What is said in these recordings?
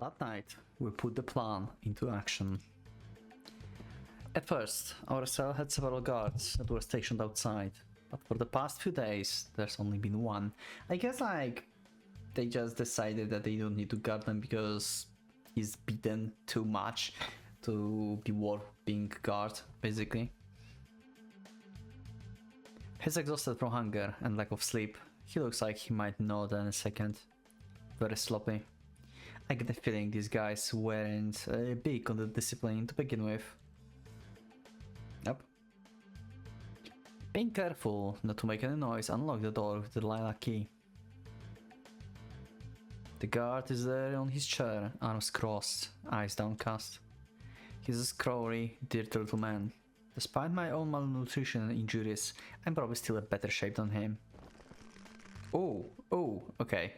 That night, we put the plan into action. At first, our cell had several guards that were stationed outside, but for the past few days, there's only been one. I guess, like, they just decided that they don't need to guard them because he's beaten too much to be worth being guard, basically. He's exhausted from hunger and lack of sleep. He looks like he might nod in a second. Very sloppy. I get the feeling these guys weren't big on the discipline to begin with. Yep. Being careful not to make any noise, unlock the door with the lilac key. The guard is there on his chair, arms crossed, eyes downcast. He's a scrawny, dirty little man. Despite my own malnutrition and injuries, I'm probably still in better shape than him. Oh, okay.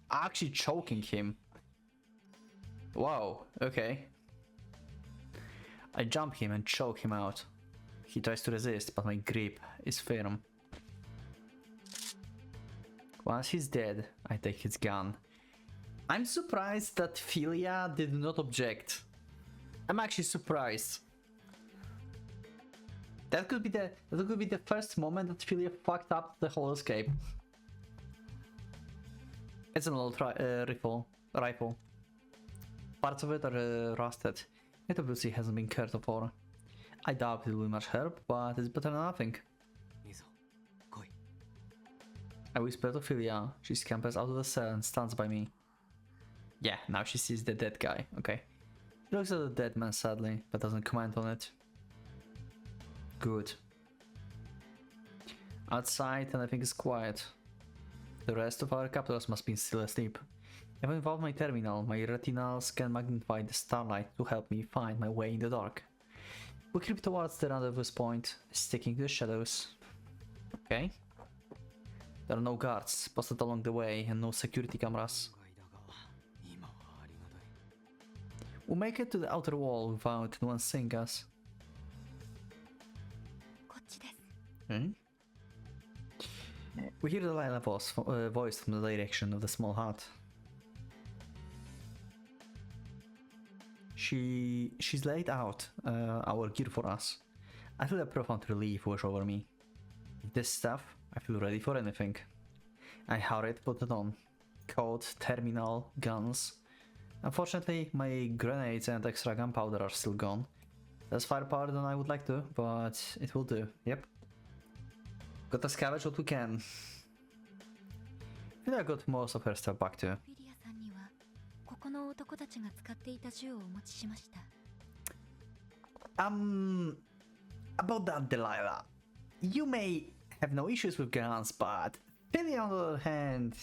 Actually choking him. Wow, okay. I jump him and choke him out. He tries to resist, but my grip is firm. Once he's dead, I take his gun. I'm surprised that Philia did not object. I'm actually surprised. That could be the first moment that Philia fucked up the whole escape. It's an old rifle. Parts of it are rusted. It obviously hasn't been cared for. I doubt it will be much help, but it's better than nothing. I whisper to Philia. She scampers out of the cell and stands by me. Yeah, now she sees the dead guy. Okay. She looks at the dead man sadly, but doesn't comment on it. Good. Outside, everything is quiet. The rest of our captors must be still asleep. I've involved my terminal. My retinals can magnify the starlight to help me find my way in the dark. We creep towards the rendezvous point, sticking to the shadows. Okay. There are no guards posted along the way and no security cameras. We make it to the outer wall without anyone seeing us. Hmm? We hear the Lila voice from the direction of the small hut. She's laid out our gear for us. I feel a profound relief wash over me. With this stuff, I feel ready for anything. I hurry to put it on. Code, terminal, guns. Unfortunately, my grenades and extra gunpowder are still gone. Less firepower than I would like to, but it will do. Yep. Gotta scavenge what we can. I think I got most of her stuff back too. About that, Delilah. You may have no issues with guns, but Billy on the other hand,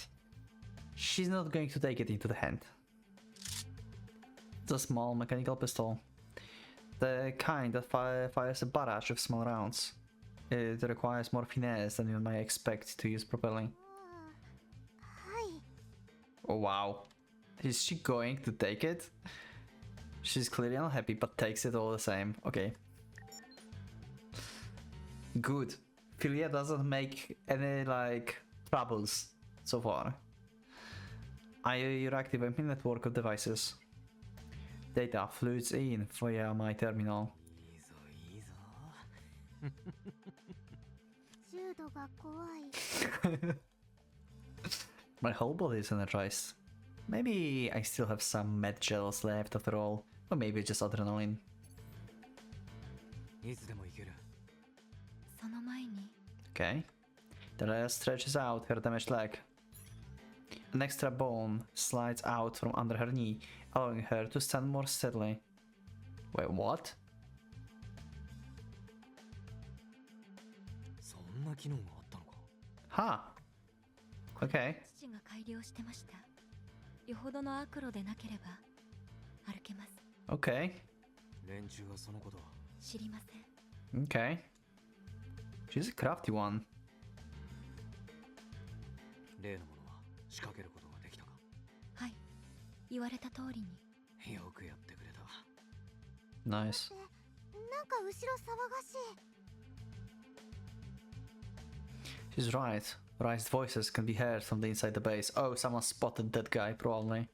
she's not going to take it into the hand. It's a small mechanical pistol. The kind that fires a barrage of small rounds. It requires more finesse than you might expect to use properly. Oh wow. Is she going to take it? She's clearly unhappy, but takes it all the same. Okay. Good. Philia doesn't make any, like, troubles so far. I reactivate my network of devices. Data flows in via my terminal. My whole body is energized. Maybe I still have some med gels left after all, or maybe just adrenaline. Okay. Delilah stretches out her damaged leg. An extra bone slides out from under her knee, allowing her to stand more steadily. Wait, what? Huh. Okay. Okay. Okay. She's a crafty one. Nice. She's right. Raised voices can be heard from the inside the base. Oh, someone spotted that guy, probably.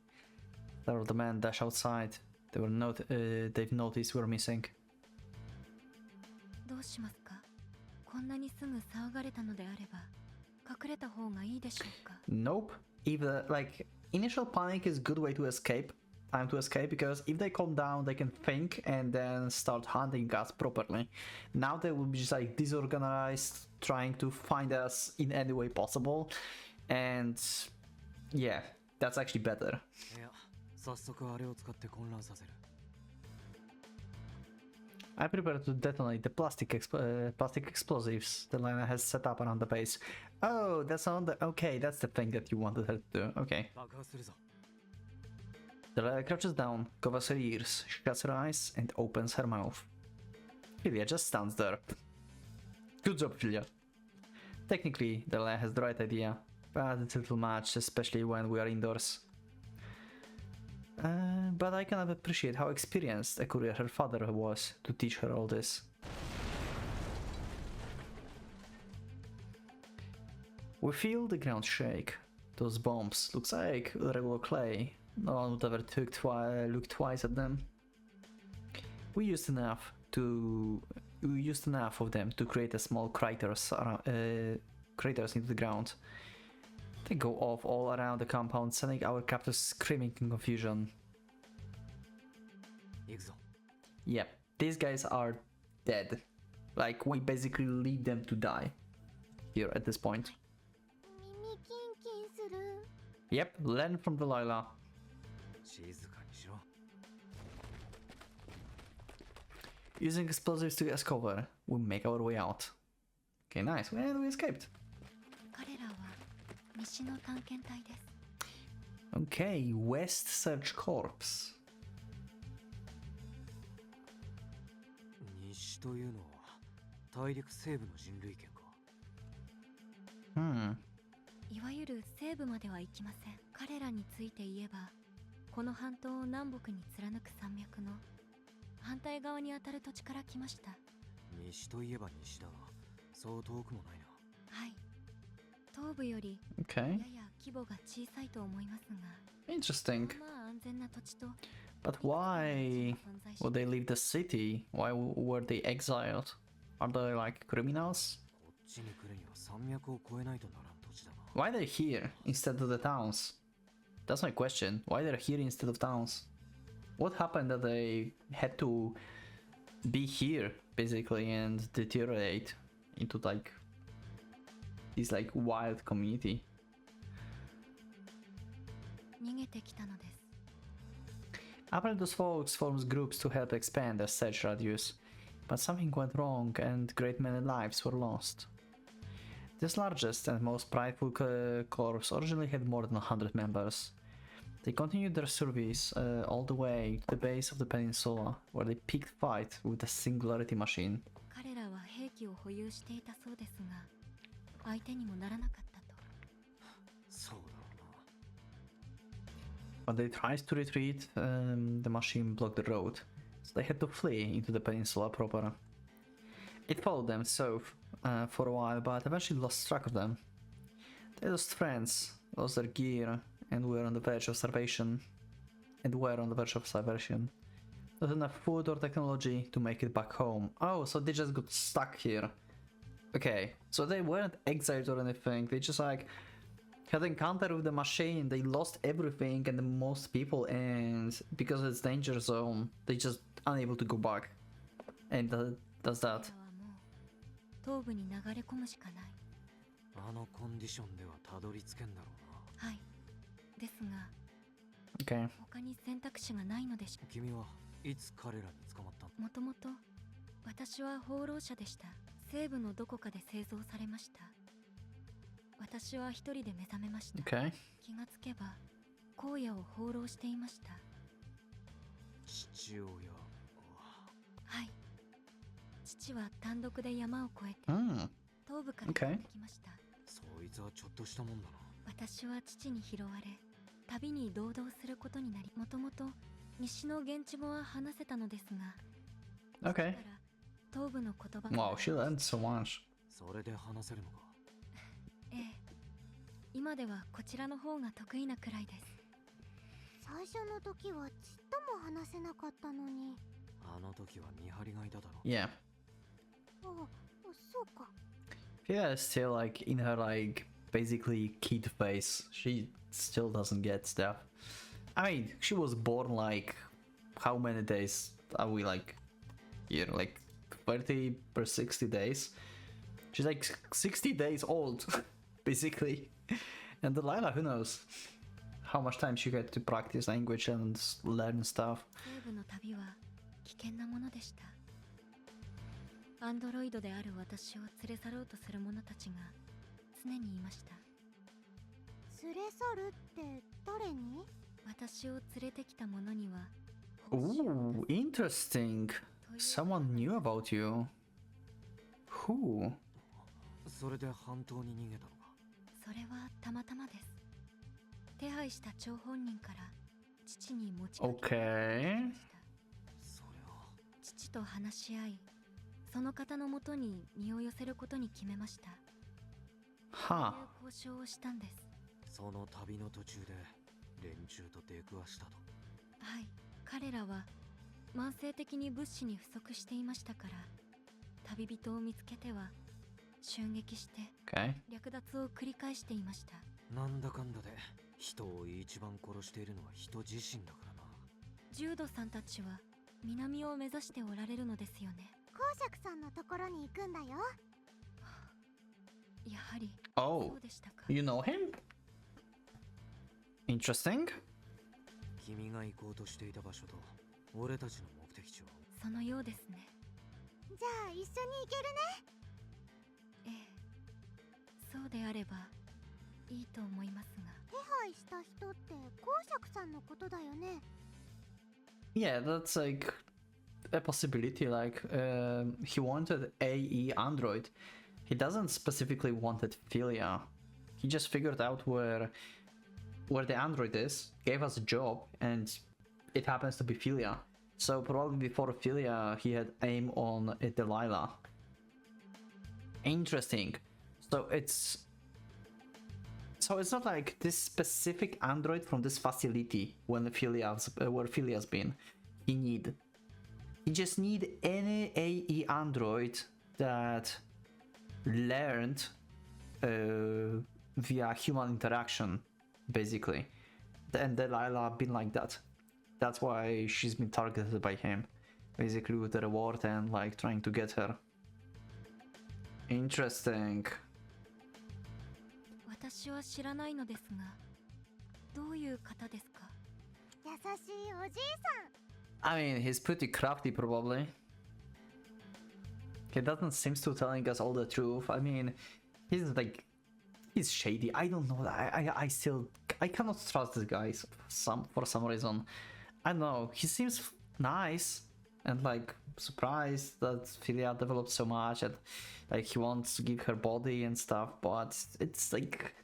There are the men dash outside. They've noticed we're missing. どうしますか？こんなにすぐ騒がれたのであれば隠れた方がいいでしょうか？ Nope. Initial panic is good way to escape. Time to escape, because if they calm down, they can think and then start hunting us properly. Now they will be just like disorganized, trying to find us in any way possible. And yeah, that's actually better. I prepare to detonate the plastic explosives the Lena has set up around the base. Oh, that's on the... Okay, that's the thing that you wanted her to do. Okay. The Lena crouches down, covers her ears, shuts her eyes, and opens her mouth. Philia just stands there. Good job, Philia. Technically, the Lena has the right idea, but it's a little much, especially when we are indoors. But I cannot appreciate how experienced a courier her father was to teach her all this. We feel the ground shake. Those bombs looks like regular clay. No one would ever look twice at them. We used enough of them to create a small craters into the ground. They go off all around the compound, sending our captors screaming in confusion. Yep, these guys are dead. Like, we basically leave them to die here at this point. Yep, learn from Delilah. Using explosives to as cover, we make our way out. Okay, nice, and we escaped. Okay, West Search Corps. Hmm. いわゆる西部までは行きません。彼らについて言えば、この半島を南北に貫く山脈の反対側にあたる土地から来ました。西といえば西だが、そう遠くもないな。はい。東部よりやや規模が小さいと思いますが。Interesting. まあ安全な土地と。But why would they leave the city? Why were they exiled? Are they like criminals? Why are they here instead of the towns? That's my question. Why they're here instead of towns? What happened that they had to be here basically and deteriorate into like this like wild community? Apparently those folks formed groups to help expand their search radius, but something went wrong and great many lives were lost. This largest and most prideful corps originally had more than 100 members. They continued their service all the way to the base of the peninsula, where they picked fight with the Singularity Machine. When they tried to retreat, the machine blocked the road, so they had to flee into the peninsula proper. It followed them south for a while, but eventually lost track of them. They lost friends, lost their gear, and were on the verge of starvation. Not enough food or technology to make it back home. Oh, so they just got stuck here. Okay, so they weren't exiled or anything, they just like had an encounter with the machine, they lost everything and the most people, and because it's danger zone, they just unable to go back. And does that. Okay. 他に選択肢がないのでしょ。君はいつ彼らに捕まったの？もともと私は放浪者でした。西部のどこかで製造されました。私は一人で目覚めました。Okay. 気がつけば荒野を放浪していました。父親は？はい。父は単独で山を越えて東部からやってきました。そいつはちょっとしたもんだな。私は父に拾われ。旅に同道することになり、もともと西の現地語は話せたのですが、Okay. 東部の言葉 Wow, she learned so much. それで話せるのか？ええ、今ではこちらの方が得意なくらいです。最初の時はちっとも話せなかったのに。あの時は見張りがいただろ。 Yeah. あ、そうか。Fia is still like in her like basically kid phase. She still doesn't get stuff. I mean, she was born like how many days are we like here? Like 30 or 60 days. She's like 60 days old, basically. And Delilah, who knows how much time she had to practice language and learn stuff. 西部の旅は危険なものでした。アンドロイドである私を連れ去ろうとする者たちが常にいました。連れ去るって誰に？私を連れてきた者には Ooh, interesting. Someone knew about you. Who? それで半島に逃げたのか。それはたまたまです。手配した張本人から父に持ちかけられました。それは父と話し合い、その方のもとに身を寄せることに決めました。はあ。そういう交渉をしたんです。その旅の途中で連中と出くわしたと。はい、彼らは慢性的に物資に不足していましたから、旅人を見つけては襲撃して Okay. 略奪を繰り返していました。なんだかんだで人を一番殺しているのは人自身だからな。ジュードさんたちは南を目指しておられるのですよね。公爵さんのところに行くんだよ。やはり Oh, そうでしたか。 you know him? Interesting. 君が行こうとしていた場所と俺たちの目的地は。そのようですね。じゃあ一緒に行けるね。ええ、そうであればいいと思いますが。手配した人って公爵さんのことだよね。Yeah, that's like a possibility. Like, he wanted AE Android. He doesn't specifically wanted Philia. He just figured out where the android is, gave us a job, and it happens to be Philia. So probably before Philia, he had aim on Delilah. Interesting. So it's not like this specific android from this facility when where Philia's been. He just need any AE android that learned via human interaction, basically. And Delilah been like that. That's why she's been targeted by him, basically with the reward and like trying to get her. Interesting. 私は知らないのですが、どういう方ですか？優しいおじいさん。I mean, he's pretty crafty, probably. He doesn't seem to telling us all the truth. I mean, he's shady. I don't know. I cannot trust this guy for some reason. I don't know. He seems nice and like surprised that Philia developed so much and like he wants to give her body and stuff, but it's like,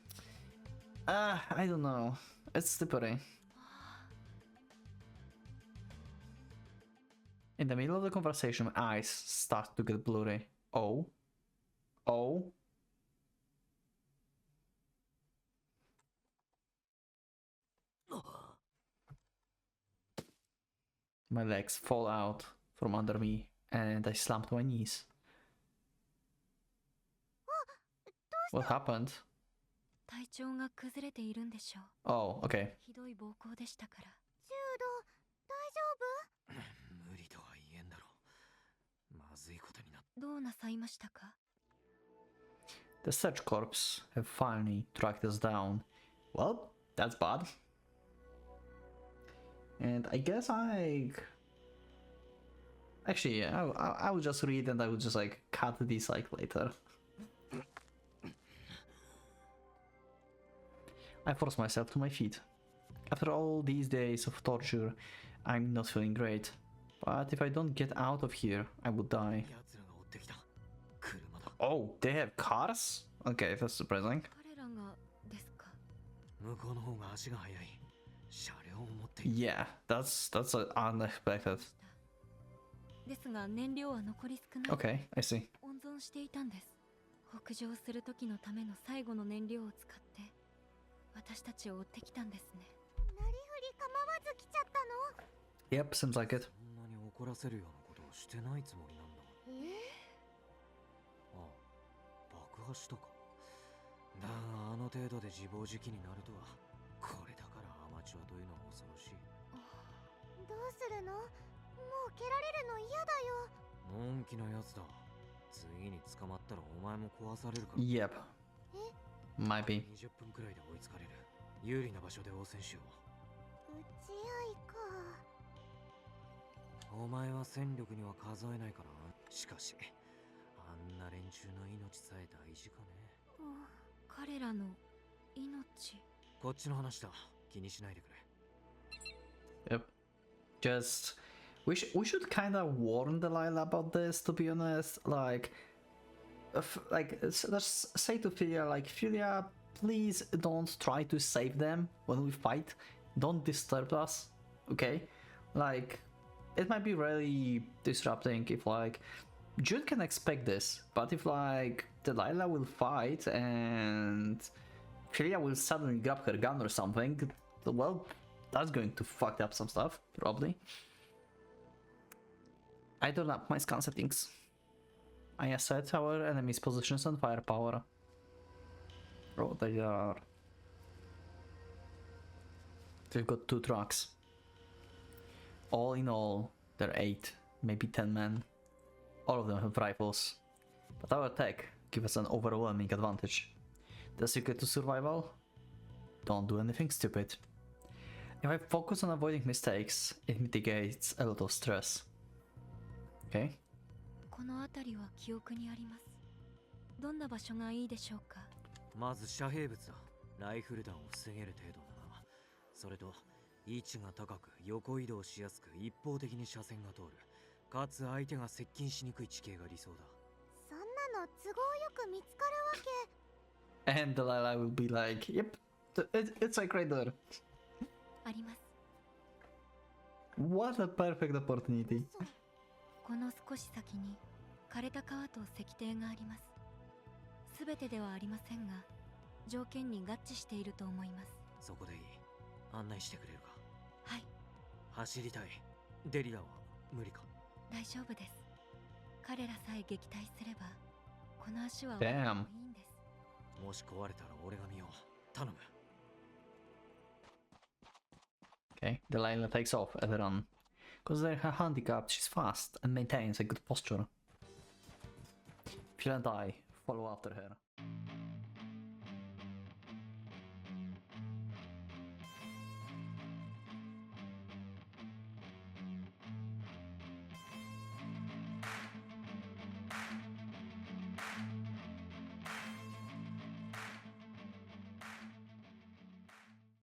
I don't know. It's slippery. In the middle of the conversation, my eyes start to get blurry. Oh. My legs fall out from under me and I slammed my knees. What happened? 体調が崩れているんでしょう。 Oh, okay. ひどい暴行でしたから。ジュード、大丈夫？無理とは言えんだろう。まずいことになっどうなさいましたか？ The search corps have finally tracked us down. Well, that's bad. And I guess actually, yeah, I will just read and I will just like cut this like later. I force myself to my feet. After all these days of torture, I'm not feeling great. But if I don't get out of here, I will die. 奴らが追ってきた車だ。 Oh, they have cars? Okay, that's surprising. 彼らがですか？向こうの方が足が速い。車両を持っている。 Yeah, that's unexpected. ですが燃料は残り少ない。 Okay, I see. 温存していたんです。北上する時のための最後の燃料を使って私たちを追ってきたんですね。なりふり構わゃったの？ Yep, seems like it. そんなに怒らせるようなことをしてないつもりなんだが。ああ、爆破したか。だがあの程度で自暴自棄になるとは。これだからアマチュアというのは恐ろしい。どうするの？もう蹴られるの嫌だよ。のんきなやつだ。次に捕まったらお前も壊されるから。 Yep. Might be. 20分くらいで追いつかれる。有利な場所で応戦しよ打ち合いか。う。お前は戦力には数えないからな。しかしあんな連中の命さえ大事かね。彼らの命。こっちの話だ。気にしないでくれ。 Yep. Just we should kind of warn Delilah about this. To be honest, like, let's say to Philia, like, Philia, please don't try to save them when we fight. Don't disturb us, okay? Like, it might be really disrupting if like June can expect this, but if like Delilah will fight and Philia will suddenly grab her gun or something, well, that's going to fuck up some stuff, probably. I don't up my scan settings. I assert our enemies' positions and firepower. Oh, they are. They've got 2 trucks. All in all, they're 8, maybe 10 men. All of them have rifles. But our tech gives us an overwhelming advantage. The secret to survival? Don't do anything stupid. If I focus on avoiding mistakes, it mitigates a lot of stress. Okay? この辺りは記憶にあります。どんな場所がいいでしょうか？まず遮蔽物だ。ライフル弾を防げる程度だな。それと位置が高く横移動しやすく一方的に車線が通る。かつ相手が接近しにくい地形が理想だ。そんなの都合よく見つかるわけ。 And Delilah will be like, yep, it's like right there. あります。 What a perfect opportunity. この少し先に枯れた川と石庭があります。すべてではありませんが、条件に合致していると思います。そこでいい。案内してくれるか。はい、走りたい。デリラは無理か。大丈夫です。彼らさえ撃退すれば、この足は Damn. いいんです。もし壊れたら俺が見よう。頼む。 Okay, Delilah takes off at a run. Considering her handicap, she's fast and maintains a good posture. Phil and I follow after her.